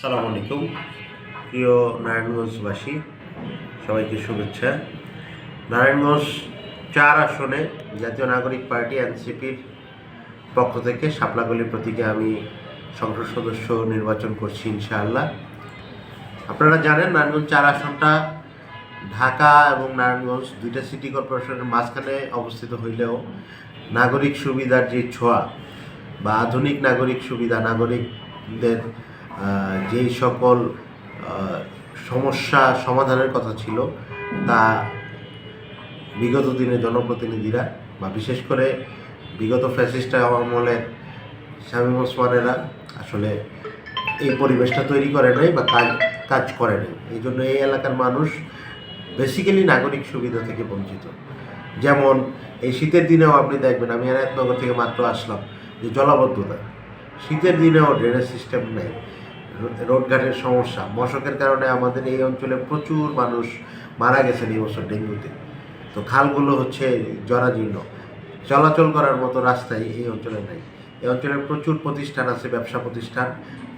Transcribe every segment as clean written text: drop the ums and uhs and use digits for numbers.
সালাম আলাইকুম প্রিয় নারায়ণগঞ্জবাসী, সবাইকে শুভেচ্ছা। নারায়ণগঞ্জ 4 আসনে জাতীয় নাগরিক পার্টি এনসিপির পক্ষ থেকে শাপলাকলী প্রতীকে আমি সংসদ সদস্য নির্বাচন করছি ইনশাআল্লাহ। আপনারা জানেন নারায়ণগঞ্জ 4 আসনটা ঢাকা এবং নারায়ণগঞ্জ দুইটা সিটি কর্পোরেশনের মাঝখানে অবস্থিত হইলেও নাগরিক সুবিধার যে ছোঁয়া বা আধুনিক নাগরিক সুবিধা, নাগরিকদের যেই সকল সমস্যা সমাধানের কথা ছিল তা বিগত দিনে জনপ্রতিনিধিরা বা বিশেষ করে বিগত ফ্যাসিস্ট আমলের শামীম ওসমানেরা আসলে এই পরিবেশটা তৈরি করে নাই বা কাজ করে নাই। এই জন্য এই এলাকার মানুষ বেসিক্যালি নাগরিক সুবিধা থেকে বঞ্চিত। যেমন এই শীতের দিনেও আপনি দেখবেন, আমি এনায়েতনগর থেকে মাত্র আসলাম, যে জলাবদ্ধতা, শীতের দিনেও ড্রেনেজ সিস্টেম নেই, রোডঘাটের সমস্যা, মশকের কারণে আমাদের এই অঞ্চলে প্রচুর মানুষ মারা গেছেন এই বছর ডেঙ্গুতে। তো খালগুলো হচ্ছে জরাজীর্ণ, চলাচল করার মতো রাস্তায় এই অঞ্চলে নেই। এই অঞ্চলে প্রচুর প্রতিষ্ঠান আছে, ব্যবসা প্রতিষ্ঠান,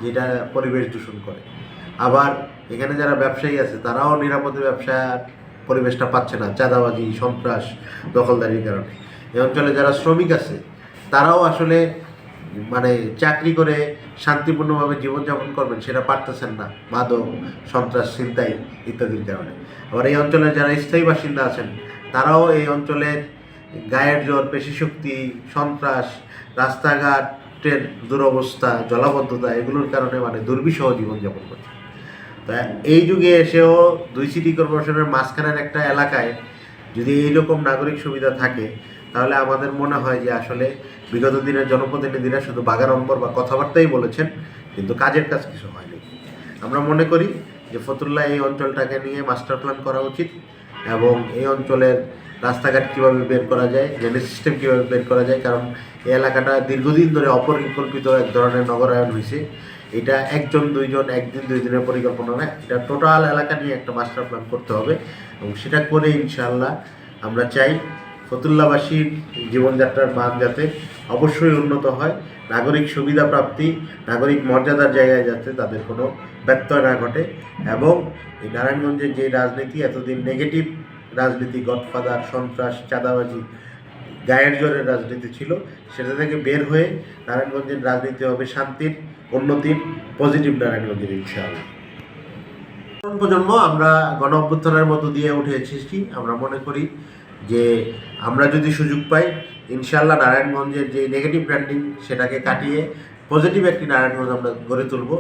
যেটা পরিবেশ দূষণ করে। আবার এখানে যারা ব্যবসায়ী আছে তারাও নিরাপদে ব্যবসার পরিবেশটা পাচ্ছে না, চাঁদাবাজি, সন্ত্রাস, দখলদারির কারণে। এই অঞ্চলে যারা শ্রমিক আছে তারাও আসলে চাকরি করে শান্তিপূর্ণভাবে জীবনযাপন করবেন সেটা পারতেছেন না, মাদক, সন্ত্রাস, ছিনতাই ইত্যাদির কারণে। আবার এই অঞ্চলে যারা স্থায়ী বাসিন্দা আছেন তারাও এই অঞ্চলের গায়ের জোর, পেশিশক্তি, সন্ত্রাস, রাস্তাঘাটের দুরবস্থা, জলাবদ্ধতা এগুলোর কারণে দুর্বিষহ জীবনযাপন করছে। তো এই যুগে এসেও দুই সিটি কর্পোরেশনের মাঝখানের একটা এলাকায় যদি এইরকম নাগরিক সুবিধা থাকে তাহলে আমাদের মনে হয় যে আসলে বিগত দিনের জনপ্রতিনিধিরা শুধু বাগাড়ম্বর বা কথাবার্তাই বলেছেন, কিন্তু কাজের কাজ কিছু হয়নি। আমরা মনে করি যে ফতুল্লাহ এই অঞ্চলটাকে নিয়ে মাস্টার প্ল্যান করা উচিত এবং এই অঞ্চলের রাস্তাঘাট কীভাবে বের করা যায়, ড্রেনেজ সিস্টেম কীভাবে বের করা যায়, কারণ এই এলাকাটা দীর্ঘদিন ধরে অপরিকল্পিত এক ধরনের নগরায়ন হয়েছে। এটা একজন দুইজন, একদিন দুই দিনের পরিকল্পনা না, এটা টোটাল এলাকা নিয়ে একটা মাস্টার প্ল্যান করতে হবে এবং সেটা করে ইনশাআল্লাহ আমরা চাই ফতুল্লাবাসীর জীবনযাত্রার মান যাতে অবশ্যই উন্নত হয়, নাগরিক সুবিধা প্রাপ্তি, নাগরিক মর্যাদার জায়গায় যাতে তাদের কোনো ব্যত্যয় না ঘটে এবং এই নারায়ণগঞ্জের যে রাজনীতি, এতদিন নেগেটিভ রাজনীতি, গডফাদার, সন্ত্রাস, চাঁদাবাজি, গায়ের জোরের রাজনীতি ছিল, সেটা থেকে বের হয়ে নারায়ণগঞ্জের রাজনীতি হবে শান্তির, উন্নতির, পজিটিভ নারায়ণগঞ্জের ইনশাআল্লাহ। প্রজন্ম আমরা গণ অভ্যুত্থানের মধ্য দিয়ে উঠে এসেছি। আমরা মনে করি যে আমরা যদি সুযোগ পাই ইনশাআল্লাহ নারায়ণগঞ্জের যে নেগেটিভ ব্র্যান্ডিং সেটাকে কাটিয়ে পজিটিভ একটি নারায়ণগঞ্জ আমরা গড়ে তুলব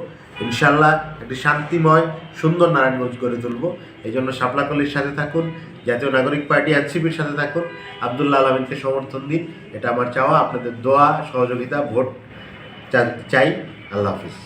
ইনশাআল্লাহ, একটি শান্তিময় সুন্দর নারায়ণগঞ্জ গড়ে তুলব। এই জন্য শাপলাকলীর সাথে থাকুন, জাতীয় নাগরিক পার্টি এনসিপির সাথে থাকুন, আব্দুল্লাহ আল আমিনকে সমর্থন দিন, এটা আমার চাওয়া। আপনাদের দোয়া, সহযোগিতা, ভোট চাই। আল্লাহ হাফিজ।